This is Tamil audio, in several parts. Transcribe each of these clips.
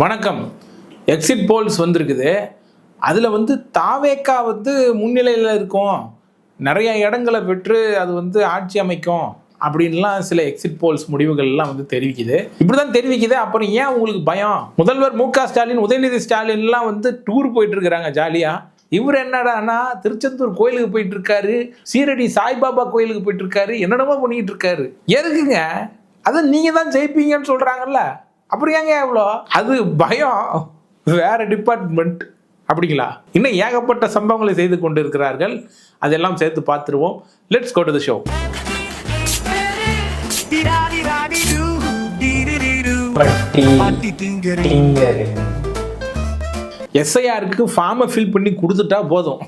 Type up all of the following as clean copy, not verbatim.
வணக்கம். எக்ஸிட் போல்ஸ் வந்திருக்குது. அதில் தாவேக்கா முன்னிலையில் இருக்கும், நிறைய இடங்களை பெற்று அது ஆட்சி அமைக்கும் அப்படின்லாம் சில எக்ஸிட் போல்ஸ் முடிவுகள்லாம் தெரிவிக்குது. இப்படி தான் தெரிவிக்குது. அப்புறம் ஏன் உங்களுக்கு பயம்? முதல்வர் மு.க. ஸ்டாலின், உதயநிதி ஸ்டாலின்லாம் டூர் போயிட்டு இருக்கிறாங்க ஜாலியா. இவர் என்னடானா திருச்செந்தூர் கோயிலுக்கு போயிட்டு இருக்காரு, சீரடி சாய்பாபா கோயிலுக்கு போயிட்டு இருக்காரு, என்னென்னமோ பண்ணிட்டு இருக்காரு. எதுக்குங்க? அதை நீங்க தான் ஜெயிப்பீங்கன்னு சொல்றாங்கல்ல, அப்புறம் ஏங்க எவ்வளோ? அது பயம் வேற டிபார்ட்மெண்ட் அப்படிங்களா? இன்னும் ஏகப்பட்ட சம்பவங்களை செய்து கொண்டு இருக்கிறார்கள். அதெல்லாம் சேர்த்து பார்த்துருவோம். Let's go to the show. எஸ்ஐஆருக்கு ஃபார்மை ஃபில் பண்ணி கொடுத்துட்டா போதும்,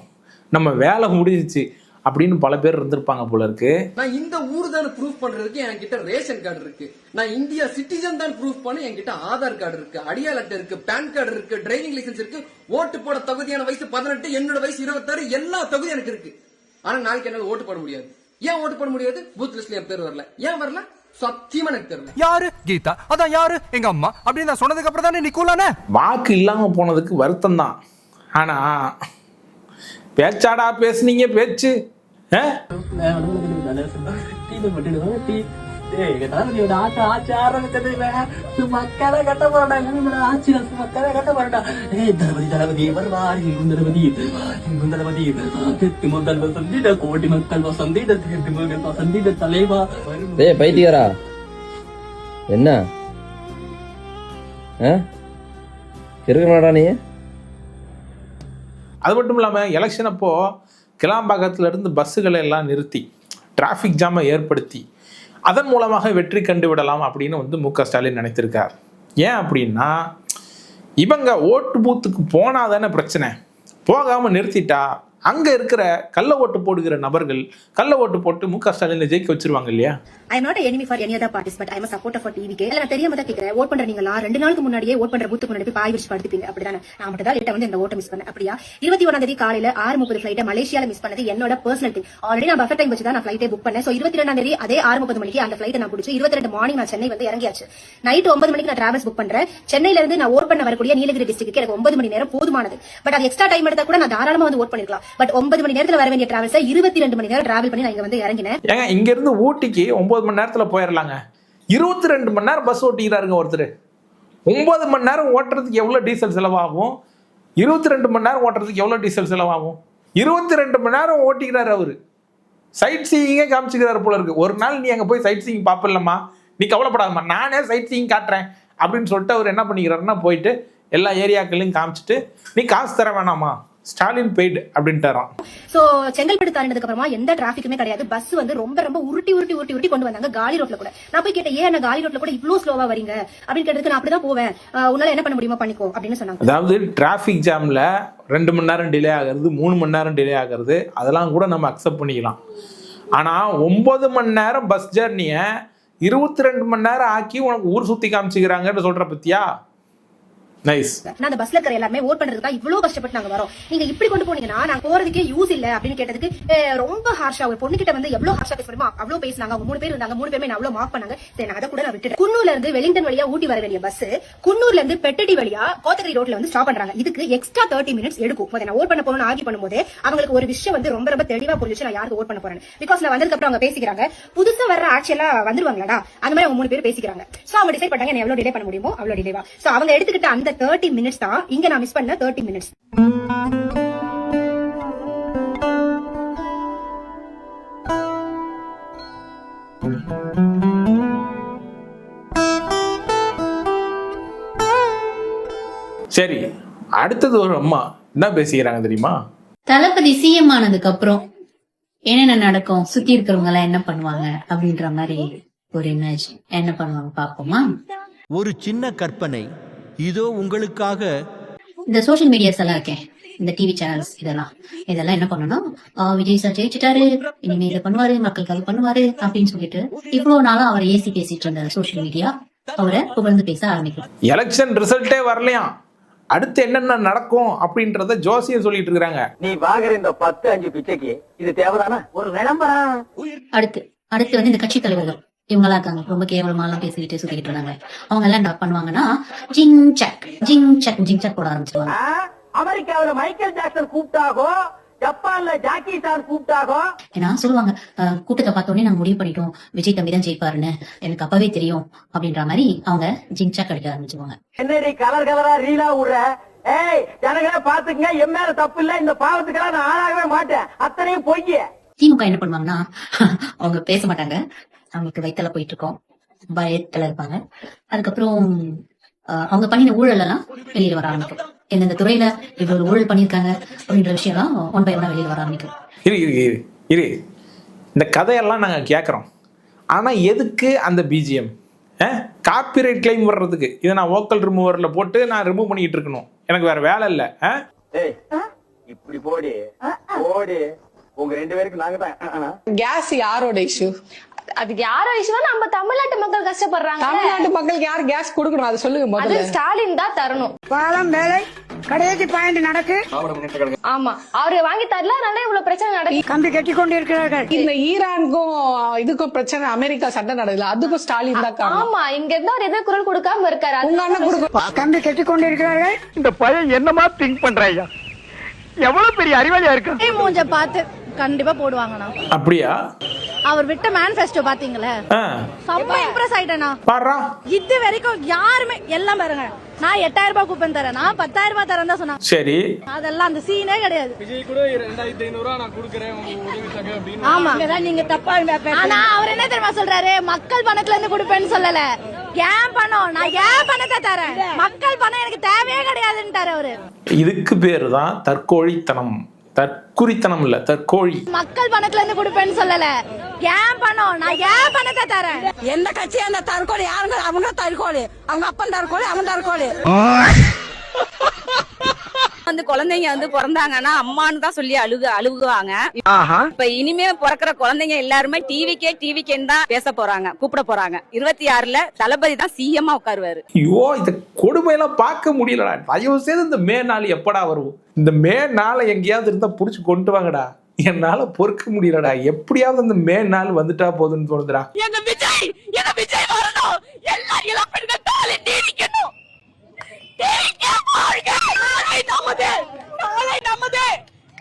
நம்ம வேலை முடிஞ்சிச்சு அப்படின்னு பல பேர் இருந்திருப்பாங்க போல இருக்கு. நான் இந்த ஊர் தான் ப்ரூஃப் பண்றதுக்கு என்கிட்ட ரேஷன் கார்டு இருக்கு, நான் இந்தியா சிட்டிசன் தான் ப்ரூஃப் பண்ண என்கிட்ட ஆதார் கார்டு இருக்கு, அடியாள் அட்டை இருக்கு, பேன் கார்டு இருக்கு, டிரைவிங் லைசன்ஸ் இருக்கு, ஓட்டு போட தகுதியான வயசு 18, என்னோட வயசு 26, எல்லா தகுதி எனக்கு இருக்கு. ஆனா நாளைக்கு என்னால ஓட்டு போட முடியாது. ஏன் ஓட்டு போட முடியாது? பூத் லிஸ்ட்ல என் பேர் வரல. ஏன் வரல? சத்தியமா எனக்கு தெரியல. யாரு கீதா? அதான் யாரு? எங்க அம்மா அப்படின்னு நான் சொன்னதுக்கு அப்புறம் தானே நிக்கலானே. வாக்கு இல்லாம போனதுக்கு வருத்தம் தான். ஆனா பேச்சாடா பேசுனீங்க பேச்சு. மக்களை கட்ட போறாங்க, ஆட்சி மக்களை கட்ட போறாங்க. தளபதி தளபதி வருவார், தளபதி தளபதி முதல்வர் சந்திட கோடி மக்கள் வசந்திட வசந்திட தலைவா. பைத்தியரா என்ன இருக்கமாடா நீ? அது மட்டும் இல்லாமல் எலெக்ஷன் அப்போ கிளாம்பாக்கத்துல இருந்து பஸ்ஸுகளை எல்லாம் நிறுத்தி டிராஃபிக் ஜாமை ஏற்படுத்தி அதன் மூலமாக வெற்றி கண்டு விடலாம் அப்படின்னு மு.க. ஸ்டாலின் நினைத்திருக்கார். ஏன் அப்படின்னா, இவங்க ஓட்டு பூத்துக்கு போனா தானே பிரச்சனை, போகாமல் நிறுத்திட்டா அங்கே இருக்கிற கள்ள ஓட்டு போடுகிற நபர்கள் கள்ள ஓட்டு போட்டு மு.க. ஸ்டாலினை ஜெயிக்க வச்சிருவாங்க இல்லையா? I am not an enemy for any other parties, but I am a supporter for TVK. நான் தெரியாம தான் கேக்குறேன். ஓட் பண்ற நீங்களா 2 நாளுக்கு முன்னாடியே ஓட் பண்ற பூத்துக்கு முன்னாடி போய் பாய் விரிச்சு படுத்துப்பீங்க அப்படிதானே? நான் மட்டும் தான் லேட்டா இந்த ஓட்டை மிஸ் பண்ணேன். அப்படியா? 21ஆம் தேதி காலையில 6:30 ஃளைட்டை மலேசியால மிஸ் பண்ணது என்னோட பர்சனல் திங். ஆல்ரெடி நான் பஃபர் டைம் வச்சு தான் நான் ஃளைட்டை புக் பண்ணேன். சோ 22ஆம் தேதி அதே 6:30 மணிக்கு அந்த ஃளைட்டை நான் பிடிச்சு 22 மார்னிங் நான் சென்னை இறங்கியாச்சு. நைட் 9 மணிக்கு நான் டிராவல்ஸ் புக் பண்றேன். சென்னையில இருந்து நான் ஓட் பண்ண வரக்கூடிய நீலகிரி டிஸ்ட்ரிக்ட்க்கு எனக்கு 9 மணி நேரம் போதுமானது. பட் அது எக்ஸ்ட்ரா டைம் எடுத்தா கூட நான் தாராளமா ஓட் பண்ணிருக்கலாம். பட் 9 மணி நேரத்துல வர வேண்டிய டிராவல்ஸ் 22 மணி நேரம் டிராவல் பண்ணி நான் இங்க இறங்கினேன். ஏங்க இங்க இருந்து ஊட்டிக்கு 9 மணி நேரத்துல போயிடலாம். 22 மணி நேரம் பஸ் ஓட்டிக்கிறாருங்க ஒருத்தர். 9 மணி நேரம் ஓட்டுறதுக்கு எவ்வளவு டீசல் செலவாகும்? 22 மணி நேரம் ஓட்டுறதுக்கு எவ்வளவு டீசல் செலவாகும்? 22 மணி நேரம் ஓட்டிக்கிறாரு அவரு. சைட் சீயிங்கே காமிச்சுக்கிறாரு போல இருக்கு. ஒரு நாள் நீ அங்க போய் சைட் சீயிங் பாப்பிடலாமா, நீ கவலைப்படாதம்மா, நானே சைட் சீயிங் காட்டுறேன் அப்படின்னு சொல்லிட்டு அவர் என்ன பண்ணிக்கிறாருன்னா, போயிட்டு எல்லா ஏரியாக்களையும் காமிச்சிட்டு நீ காசு தர வேணாமா, ஸ்டாலின் பெய்டு அப்படின்ட்டாராம். சோ செங்கல்பட்டு தாண்டினதுக்கு அப்புறமா எந்த டிராபிக்குமே கிடையாது. பஸ் ரொம்ப ரொம்ப உருட்டி கொண்டு வந்தாங்க காலி ரோட்ல கூட. நான் போய் கேட்டேன், ஏன் காலி ரோட்ல கூட இவ்வளவு ஸ்லோவா வரீங்க அப்படின்னு கேட்டதுக்கு, நான் அப்படிதான் போவேன், உன்னால என்ன பண்ண முடியுமா பண்ணிக்கோ அப்படின்னு சொன்னாங்க. அதாவது டிராபிக் ஜாம்ல 2 மணி நேரம் டிலே ஆகிறது, 3 மணி நேரம் டிலே ஆகிறது, அதெல்லாம் கூட நம்ம அக்செப்ட் பண்ணிக்கலாம். ஆனா 9 மணி நேரம் பஸ் ஜர்னிய 22 மணி நேரம் ஆக்கி உனக்கு ஊர் சுத்தி காமிச்சுக்கிறாங்கன்னு சொல்ற பத்தியா? நைஸ். நான் அந்த பஸ்ல இருக்கிற எல்லாமே ஓட் பண்றதுக்கு இவ்வளவு கஷ்டப்பட்டு நாங்க வரோம், நீங்க இப்படி கொண்டு போனீங்கன்னா நாங்க போறதுக்கே யூஸ் இல்ல அப்படின்னு கேட்டதுக்கு ரொம்ப ஹார்ஷா ஒரு பொண்ணு கிட்ட எவ்வளவு ஹார்ஷா பேசணுமோ அவ்வளவு பேசினாங்க. அவங்க 3 பேர் இருந்தாங்க, 3 பேருமே அவ்வளவு மார்க் பண்ணாங்க. சரி, நான் அதை கூட நான் விட்டுட்டேன். குன்னூர்ல இருந்து வெலிங்டன் வழியா ஊட்டி வர வேண்டிய பஸ் குன்னூர்ல இருந்து பெட்டடி வழியா கோத்தகிரி ரோட்ல ஸ்டாப் பண்றாங்க. இதுக்கு எக்ஸ்ட்ரா 30 மினிட்ஸ் எடுக்கும். நான் ஓட் பண்ண போறேன்னு ஆர்கியூ பண்ணும்போது அவங்களுக்கு ஒரு விஷயம் ரொம்ப ரொம்ப தெளிவா புரிஞ்சிச்சு, நான் யாருக்கு ஓட் பண்ண போறேன். பிகாஸ் நான் வந்ததுக்கு அப்புறம் அவங்க பேசிக்கிறாங்க, புதுசா வர்ற ஆட்சி எல்லாம் வந்துருவாங்களாடா, அந்த மாதிரி அவங்க 3 பேர் பேசிக்கிறாங்க. சோ அவங்க டிசைட் பண்ணாங்க என்ன எவ்வளவு டிலே பண்ண முடியுமோ அவ்வளவு டிலேவா. சோ அவங்க எடுத்துக்கிட்ட அந்த 30 மினிட்ஸ் தான் இங்க நான் மிஸ் பண்ண 30 மினிட்ஸ். சரி, அடுத்தது ஒரு அம்மா என்ன பேசிக்கிறாங்க தெரியுமா? தளபதி சிஎம் ஆனதுக்கு அப்புறம் என்னென்ன நடக்கும், சுத்தி இருக்கிறவங்க எல்லாம் என்ன பண்ணுவாங்க அப்படின்ற மாதிரி ஒரு இமேஜ். என்ன பண்ணுவாங்க பாப்போமா? ஒரு சின்ன கற்பனை இதோ உங்களுக்காக. இந்த சோசியல் மீடியாஸ் எல்லாம் இருக்கேன், இந்த டிவி சேனல்ஸ் இதெல்லாம் என்ன பண்ணணும், விஜய் சார் ஜெயிச்சுட்டாரு, இனிமே இதை பண்ணுவாரு, மக்களுக்காக பண்ணுவாரு அப்படின்னு சொல்லிட்டு இவ்வளவு நாளும் அவர் ஏசி பேசிட்டு இருந்த சோசியல் மீடியா அவரை புகழ்ந்து பேச ஆரம்பிக்கும். எலெக்ஷன் ரிசல்ட்டே வரலையா, அடுத்து என்னென்ன நடக்கும் அப்படின்றத ஜோசியம் சொல்லிட்டு இருக்காங்க. நீ வாங்குற இந்த 10-5 பிச்சைக்கு இது தேவைதானா? ஒரு விளம்பரம். அடுத்து இந்த கட்சி தலைவர்கள் இவங்கெல்லாம் இருக்காங்க ரொம்ப கேவலமாலாம் பேசிக்கிட்டு சுத்திக்கிட்டு இருந்தாங்க. அவங்க எல்லாம் என்ன பண்ணுவாங்கன்னா ஜிங் சக் ஜிங் சக் ஜிங் சக் போட ஆரம்பிச்சிருவாங்க. அமெரிக்காவில மைக்கேல் ஜாக்சன் கூப்பிட்டாகோ, ஜப்பான்ல ஜாக்கி சான் கூப்பிட்டாகோ. ஏன்னா சொல்லுவாங்க கூட்டத்தை பார்த்தோன்னே நாங்க முடிவு பண்ணிட்டோம் விஜய் தம்பி தான் ஜெயிப்பாருன்னு எனக்கு அப்பவே தெரியும் அப்படின்ற மாதிரி அவங்க ஜிங் சக் அடிக்க ஆரம்பிச்சிருவாங்க. என்னடி கலர் கலரா ரீலா விடுற? ஏய் ஜனங்களே பாத்துக்கங்க, என் மேல தப்பு இல்ல, இந்த பாவத்துக்கெல்லாம் நான் ஆளாகவே மாட்டேன், அத்தனையும் பொய். திமுக என்ன பண்ணுவாங்கன்னா அவங்க பேச மாட்டாங்க, அவங்களுக்கு வயித்துல போயிட்டு இருக்கோம், பயத்துல இருப்பாங்க. அதுக்கப்புறம் அவங்க பண்ணின ஊழல் எல்லாம் வெளியில வர ஆரம்பிக்கும். எந்தெந்த துறையில இவ்வளவு ஊழல் பண்ணிருக்காங்க அப்படின்ற விஷயம் எல்லாம் ஒன் பை ஒன்னா வெளியில வர ஆரம்பிக்கும். இரு இந்த கதையெல்லாம் நாங்க கேட்கறோம். ஆனா எதுக்கு அந்த பிஜிஎம்? காப்பிரைட் கிளைம் வர்றதுக்கு இதை நான் வோக்கல் ரிமூவர்ல போட்டு நான் ரிமூவ் பண்ணிட்டு இருக்கணும். எனக்கு வேற வேலை இல்ல. இப்படி போடி போடி, உங்க ரெண்டு பேருக்கு நாங்க தான். கேஸ் யாரோட இஷ்யூ? அதுக்கு யாரோ இஷ்யூ தான், நம்ம தமிழ்நாட்டு மக்கள் கஷ்டப்படுறாங்க. தமிழ்நாட்டு மக்களுக்கு யார் கேஸ் கொடுக்கணும் அதை சொல்லுங்க முதல்ல. ஸ்டாலின் தான் தரணும். பாலம் வேலை கடைசி பாயிண்ட் நடக்கு. ஆமா, அவரு வாங்கி தரல, அதனால இவ்வளவு பிரச்சனை நடக்குது. கம்பி கட்டி கொண்டு இருக்கிறார்கள். இந்த ஈரானுக்கும் இதுக்கும் பிரச்சனை, அமெரிக்கா சண்டை நடக்குது, அதுக்கும் ஸ்டாலின் தான் காரணம். ஆமா, இங்க இருந்து அவர் எதுவும் குரல் கொடுக்காம இருக்காரு. உங்க அண்ணன் கொடுக்க கம்பி கட்டி கொண்டு இருக்கிறார்கள். இந்த பையன் என்னமா திங்க் பண்றாயா? எவ்வளவு பெரிய அறிவாளியா இருக்கு. மூஞ்ச பார்த்து கண்டிப்பா போடுவாங்கண்ணா. அப்படியா? அவர் விட்ட மேனிஃபெஸ்டோ பாத்தீங்களா? செம்ம இம்ப்ரெஸ் ஆயிட்டேனா. பாறா, இது வரைக்கும் யாருமே எல்லாம் பாருங்க, நான் 8000 ரூபாய் கூப்பன் தரேன், நான் 10,000 ரூபாய் தரேன் தான் சொன்னாங்க. சரி, அதெல்லாம் அந்த சீனே கிடையாது. விஜய் கூட 2500 ரூபாய் நான் கொடுக்கறேன் உதவிக்காக அப்படின்னு. ஆமா, நீங்க தப்பா ஆனா அவர் என்ன தெரியுமா சொல்றாரு? மக்கள் பணத்துல இருந்து கொடுப்பேன்னு சொல்லல, ஏன் பணம், நான் ஏன் பணத்தை தரேன், மக்கள் பணம் எனக்கு தேவையே கிடையாதுன்னுட்டாரு அவரு. இதுக்கு பேரு தான் தற்கோழித்தனம். தற்குறித்தனம் இல்ல, தற்கோழி. மக்கள் பணத்துல இருந்து கொடுப்பேன்னு சொல்லல, ஏன் பணம், நான் ஏன் பணத்தை தரேன். எந்த கட்சி அந்த தற்கொலை யாருங்க? அவங்க தற்கொலை, அவங்க அப்பன் தற்கொலை, அவன் தற்கொலை. வந்து குழந்தைங்க வந்து பிறந்தாங்கன்னா அம்மான்னு தான் சொல்லி அழுகுவாங்க. இப்ப இனிமே பிறக்கிற குழந்தைங்க எல்லாருமே டிவிக்கேன்னு தான் பேச போறாங்க, கூப்பிட போறாங்க. 26ல தளபதி தான் சிஎம்மா உட்காருவாரு. ஐயோ, இந்த கொடுமையெல்லாம் பார்க்க முடியலடா. தயவு செய்து இந்த மே நாள் எப்படா வரும்? இந்த மே நாளை எங்கேயாவது இருந்தா புடிச்சு கொண்டு வாங்கடா. என்னால பொறுக்க முடியலடா. எப்படியாவது அந்த மே நாள் வந்துட்டா போதுன்னு தோணுதுடா. எங்க விஜய் வரணும், எல்லா இளம்பெண்கள் தாலி நீடிக்கணும். நாளை நமது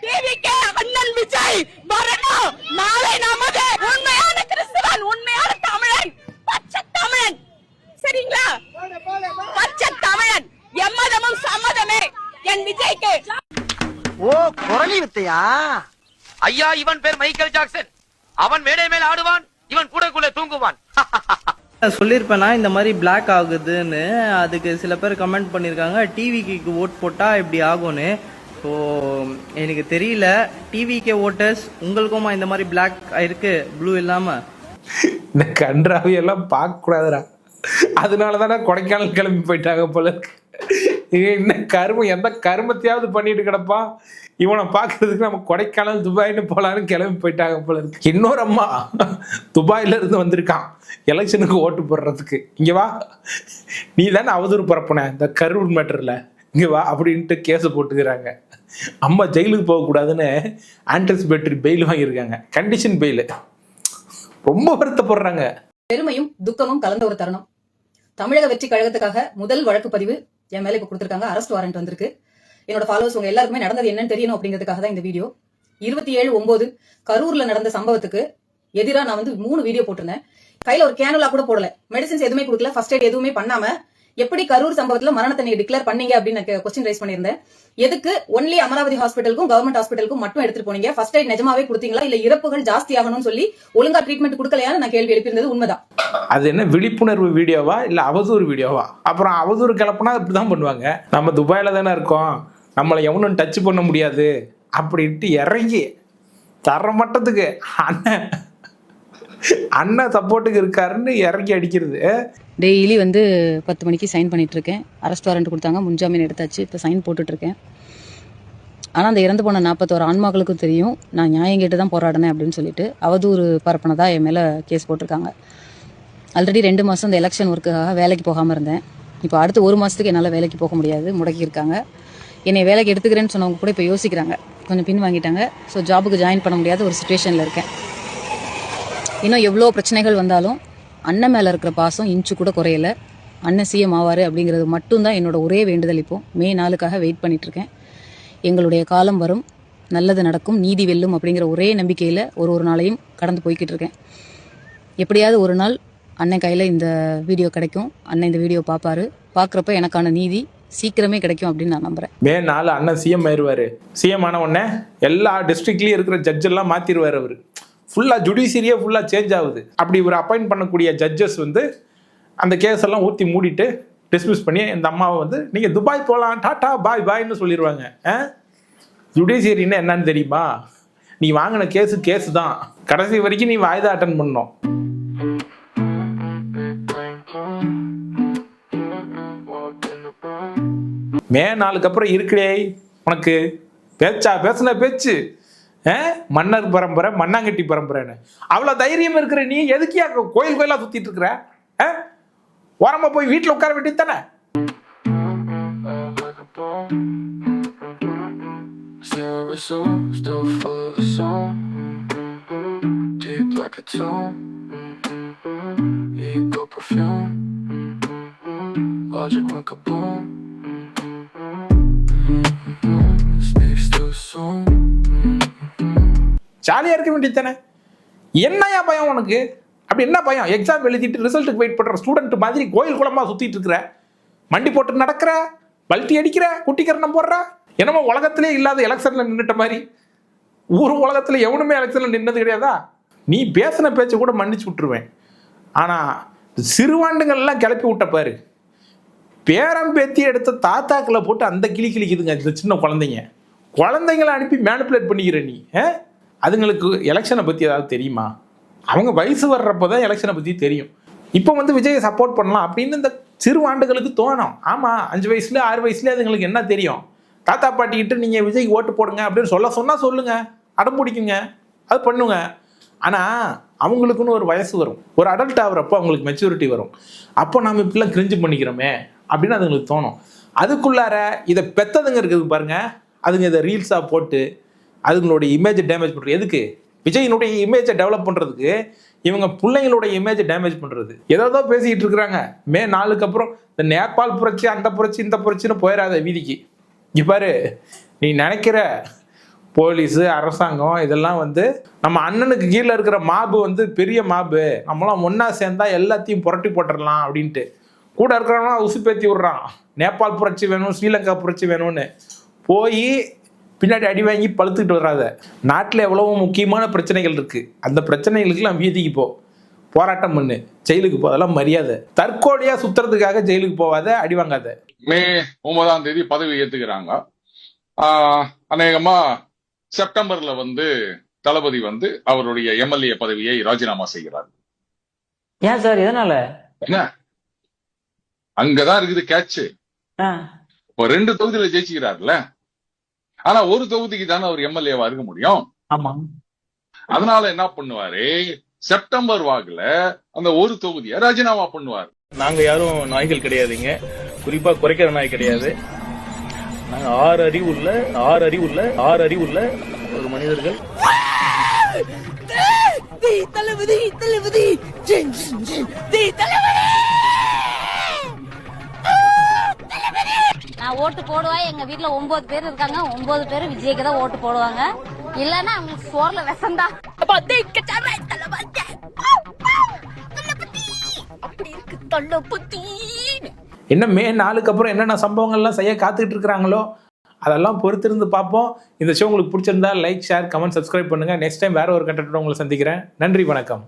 டிவிக்கே அண்ணன் விஜய் வரணும். நாளை நமது உண்மையான கிறிஸ்தவன், உண்மையான தமிழன், பச்சை தமிழன், சரிங்களா? பச்சை தமிழன், எம்மதமும் சம்மதமே என் விஜய்க்கு. ஓ, குரலி வித்தையா? ஐயா, இவன் பேர் மைக்கேல் ஜாக்சன். அவன் மேடை மேல் ஆடுவான், இவன் கூடக்குள்ள தூங்குவான். சொல்லியிருப்பேனா இந்த மாதிரி பிளாக் ஆகுதுன்னு? அதுக்கு சில பேர் கமெண்ட் பண்ணியிருக்காங்க, டிவிக்கு ஓட் போட்டா இப்படி ஆகும்னு. ஸோ எனக்கு தெரியல, டிவிக்கே ஓட்டர்ஸ் உங்களுக்குமா இந்த மாதிரி பிளாக் ஆயிருக்கு, ப்ளூ இல்லாம? இந்த கன்றாவியெல்லாம் பார்க்க கூடாதுடா. அதனால தானே கொடைக்கானல் கிளம்பி போயிட்டாங்க போல இருக்கு. என்ன கருமம், எந்த கருமத்தையாவது பண்ணிட்டு கிடப்பா. இவனை பார்க்கறதுக்கு நம்ம கொடைக்கானல் துபாய்னு போலான்னு கிளம்பி போயிட்டாங்க போல இருக்கு. இன்னொரு அம்மா துபாயில இருந்து வந்திருக்கான் எலெக்ஷனுக்கு ஓட்டு போடுறதுக்கு. இங்க வா, நீ தானே அவதூறு பரப்புன இந்த கரூர் மேட்டர்ல, இங்க வா அப்படின்ட்டு கேஸ் போட்டுக்கிறாங்க. அம்மா ஜெயிலுக்கு போகக்கூடாதுன்னு ஆன்டிசிபேட்டரி பெயில் வாங்கியிருக்காங்க, கண்டிஷன் பெயில். ரொம்ப வருத்தப்படுறாங்க. பெருமையும் துக்கமும் கலந்த ஒரு தருணம். தமிழக வெற்றி கழகத்துக்காக முதல் வழக்கு பதிவு என் மேல இப்ப கொடுத்திருக்காங்க. அரெஸ்ட் வாரண்ட் வந்திருக்கு. என்னோட ஃபாலோவர்ஸ் உங்க எல்லாருக்குமே நடந்தது என்னன்னு தெரியணும் அப்படிங்கிறதுக்காக தான் இந்த வீடியோ. 27/9 கரூர்ல நடந்த சம்பவத்துக்கு எதிரா நான் வந்து 3 வீடியோ போட்டிருந்தேன். கையில ஒரு கேனுலா கூட போடல, மெடிசின்ஸ் எதுவுமே கொடுக்கல, ஃபர்ஸ்ட் எய்ட் எதுவுமே பண்ணாம எப்படி கரூர் சம்பவத்துல மரணத்தை நீங்க டிக்ளேர் பண்ணீங்க அப்படின்னு கொஸ்டின் ரைஸ் பண்ணியிருந்தேன். எதுக்கு ஒன்லி அமராவதி ஹாஸ்பிட்டலுக்கும் கவர்மெண்ட் ஹாஸ்பிட்டலுக்கும் மட்டும் எடுத்துட்டு போனீங்க? ஃபர்ஸ்ட் எய்ட் நிஜமாவே கொடுத்தீங்களா, இல்ல இறப்புகள் ஜாஸ்தி ஆகணும்னு சொல்லி ஒழுங்கா ட்ரீட்மெண்ட் கொடுக்கலையான்னு நான் கேள்வி எழுப்பியிருந்தது உண்மைதான். அது என்ன விழிப்புணர்வு வீடியோவா இல்ல அவதூறு வீடியோவா? அப்புறம் அவதூறு கிளப்புனா இப்படிதான் பண்ணுவாங்க. நம்ம துபாயில தானே இருக்கோம், நம்மளை எவனும் டச் பண்ண முடியாது அப்படின்ட்டு இறங்கி தர மட்டத்துக்கு அண்ணன் சப்போர்ட்டுக்கு இருக்காருன்னு இறங்கி அடிக்கிறது. டெய்லி வந்து 10 மணிக்கு சைன் பண்ணிட்டு இருக்கேன். அரெஸ்ட் வாரண்ட் கொடுத்தாங்க, முன்ஜாமீன் எடுத்தாச்சு, இப்போ சைன் போட்டுட்டு இருக்கேன். ஆனால் அந்த இறந்து போன 41 ஆன்மாக்களுக்கும் தெரியும் நான் நியாயம் கேட்டு தான் போராடினேன் அப்படின்னு சொல்லிட்டு அவதூறு பரப்புனதா என் மேலே கேஸ் போட்டிருக்காங்க. ஆல்ரெடி 2 மாதம் இந்த எலெக்ஷன் ஒர்க்குக்காக வேலைக்கு போகாமல் இருந்தேன். இப்போ அடுத்து 1 மாதத்துக்கு என்னால் வேலைக்கு போக முடியாது, முடக்கியிருக்காங்க. என்னை வேலைக்கு எடுத்துக்கிறேன்னு சொன்னவங்க கூட இப்போ யோசிக்கிறாங்க, கொஞ்சம் பின் வாங்கிட்டாங்க. ஸோ ஜாபுக்கு ஜாயின் பண்ண முடியாத ஒரு சுச்சுவேஷனில் இருக்கேன். இன்னும் எவ்வளோ பிரச்சனைகள் வந்தாலும் அண்ணன் மேல இருக்கிற பாசம் இன்ச்சு கூட குறையல. அண்ணன் சிஎம் ஆவாரு அப்படிங்கிறது மட்டும்தான் என்னோட ஒரே வேண்டுதல். இப்போ மே 4க்காக வெயிட் பண்ணிட்டு இருக்கேன். எங்களுடைய காலம் வரும், நல்லது நடக்கும், நீதி வெல்லும் அப்படிங்கிற ஒரே நம்பிக்கையில ஒரு நாளையும் கடந்து போய்கிட்டு இருக்கேன். எப்படியாவது ஒரு நாள் அண்ணன் கையில இந்த வீடியோ கிடைக்கும். அண்ணன் இந்த வீடியோ பார்ப்பாரு. பார்க்குறப்ப எனக்கான நீதி சீக்கிரமே கிடைக்கும் அப்படின்னு நான் நம்புறேன். மே 4 அண்ணன் சிஎம் ஆயிடுவாரு. சிஎம் ஆன உடனே எல்லா டிஸ்ட்ரிக்ட்லயும் இருக்கிற ஜட்ஜ் எல்லாம் மாத்திருவாரு. அவரு ஃபுல்லா ஜுடிஷியரியே ஃபுல்லா சேஞ்ச் ஆகுது. அப்படி ஒரு அப்பாயிண்ட் பண்ணக்கூடிய ஜட்ஜஸ் வந்து அந்த கேஸ் எல்லாம் ஊற்றி மூடிட்டு டிஸ்மிஸ் பண்ணி இந்த அம்மாவை வந்து நீங்க துபாய் போகலாம், டாட்டா பாய் பாய்ன்னு சொல்லிடுவாங்க. ஜுடிஷியரின்னா என்னன்னு தெரியுமா? நீ வாங்கின கேஸ் தான், கடைசி வரைக்கும் நீ வாய்தா அட்டன் பண்ணணும். மே 4க்கு அப்புறம் இருக்குடே உனக்கு பேசுன பேச்சு. மன்னர் பரம்பரை, மண்ணாங்கட்டி பரம்பரைன்னு அவ்வளோ தைரியம் இருக்கிற நீ எதுக்கியா கோயில் கோயிலா சுத்திட்டு இருக்கிற? ஓரமா போய் வீட்டில் உட்கார வேண்டியது தானே. ஜாலியா இருக்க வேண்டியது தானே. என்னையா பயம் உனக்கு? அப்படி என்ன பயம்? எக்ஸாம் எழுதிட்டு ரிசல்ட்டுக்கு வெயிட் பண்ற ஸ்டூடெண்ட் மாதிரி கோயில் குளமா சுத்திட்டு இருக்கிற, மண்டி போட்டு நடக்கிற, பல்ட்டி அடிக்கிற, குட்டிக்கரணம் போடுற, என்னமோ உலகத்திலே இல்லாத எலெக்ஷன்ல நின்றுட்ட மாதிரி. ஊர் உலகத்துல எவனுமே எலெக்ஷன்ல நின்னது கிடையாதா? நீ பேசின பேச்சை கூட மன்னிச்சு விட்டுருவேன். ஆனா சிறுவாண்டுகள் எல்லாம் கிளப்பி விட்ட பாரு. பேரம் பேத்தி எடுத்த தாத்தாக்களை போட்டு அந்த கிளிக்குதுங்க இந்த சின்ன குழந்தைங்களை அனுப்பி மேனிப்புலேட் பண்ணிக்கிற நீ. அதுங்களுக்கு எலெக்ஷனை பற்றி ஏதாவது தெரியுமா? அவங்க வயசு வர்றப்போ தான் எலெக்ஷனை பற்றி தெரியும். இப்போ வந்து விஜயை சப்போர்ட் பண்ணலாம் அப்படின்னு இந்த சிறு ஆண்டுகளுக்கு தோணும். ஆமாம், 5 வயசுல 6 வயசுல அதுங்களுக்கு என்ன தெரியும்? தாத்தா பாட்டிக்கிட்டு நீங்கள் விஜய்க்கு ஓட்டு போடுங்க அப்படின்னு சொன்னால் சொல்லுங்கள், அடம் பிடிக்குங்க, அது பண்ணுங்க. ஆனால் அவங்களுக்குன்னு ஒரு வயசு வரும், ஒரு அடல்ட் ஆகுறப்போ அவங்களுக்கு மெச்சூரிட்டி வரும். அப்போ நாம் இப்படிலாம் கிரிஞ்சு பண்ணிக்கிறோமே அப்படின்னு அதுங்களுக்கு தோணும். அதுக்குள்ளார இதை பெத்ததுங்க இருக்குது பாருங்க, அதுங்க இதை ரீல்ஸாக போட்டு அதுங்களுடைய இமேஜை டேமேஜ் பண்ணுறது. எதுக்கு? விஜயினுடைய இமேஜை டெவலப் பண்ணுறதுக்கு. இவங்க பிள்ளைங்களுடைய இமேஜை டேமேஜ் பண்ணுறது. ஏதோ பேசிக்கிட்டு இருக்கிறாங்க. மே 4க்கு அப்புறம் இந்த நேபாள் புரட்சி, அந்த புரட்சி, இந்த புரட்சின்னு போயிடாத வீதிக்கு. இங்கே பாரு, நீ நினைக்கிற போலீஸு, அரசாங்கம் இதெல்லாம் வந்து நம்ம அண்ணனுக்கு கீழே இருக்கிற மாபு வந்து பெரிய மாபு, நம்மளாம் ஒன்றா சேர்ந்தா எல்லாத்தையும் புரட்டி போட்டுடலாம் அப்படின்ட்டு கூட இருக்கிறவனா உசுப்பேத்தி விட்றான். நேபாள் புரட்சி வேணும், ஸ்ரீலங்கா புரட்சி வேணும்னு போய் பின்னாடி அடி வாங்கி பழுத்துக்கிட்டு வராத. நாட்டில் எவ்வளவோ முக்கியமான பிரச்சனைகள் இருக்கு. அந்த பிரச்சனைகளுக்கெல்லாம் வீதிக்கு போ, போராட்டம் பண்ணு, ஜெயிலுக்கு போ. அதெல்லாம் மரியாதை. தற்கொலையா சுத்துறதுக்காக ஜெயிலுக்கு போவாத, அடி வாங்காத. மே 9 பதவி ஏத்துக்கிறாங்க. அநேகமா செப்டம்பர்ல வந்து தளபதி வந்து அவருடைய எம்எல்ஏ பதவியை ராஜினாமா செய்கிறார். ஏன் சார், எதனால? என்ன அங்கதான் இருக்குது கேட்சு. இப்போ 2 தொகுதியில ஜெயிச்சுக்கிறாருல, ஆனா ஒரு தொகுதிக்கு தானே அவர் எம்எல்ஏவா இருக்க முடியும். ஆமா, அதனால என்ன பண்ணுவாரு, செப்டம்பர் வாக்குல அந்த ஒரு தொகுதியை ராஜினாமா பண்ணுவார். நாங்க யாரும் நாய்கள் கிடையாதுங்க, குறிப்பா குறைக்கிற நாய் கிடையாது. நாங்க 6 அறிவுள்ள ஒரு மனிதர்கள். நான் ஓட்டு போடுவேன். எங்க வீட்டுல 9 பேர் இருக்காங்க, 9 பேர் விஜய்க்கு தான் ஓட்டு போடுவாங்க. இல்லன்னா அவங்களுக்கு சோர்ல விஷந்தா. என்ன மே 4க்கு அப்புறம் என்னென்ன சம்பவங்கள்லாம் செய்ய காத்துக்கிட்டு இருக்கிறாங்களோ அதெல்லாம் பொறுத்திருந்து பார்ப்போம். இந்த ஷோ உங்களுக்கு பிடிச்சிருந்தா லைக், ஷேர், கமெண்ட், சப்ஸ்கிரைப் பண்ணுங்க. நெக்ஸ்ட் டைம் வேற ஒரு கண்டென்ட்டோட உங்களை சந்திக்கிறேன். நன்றி, வணக்கம்.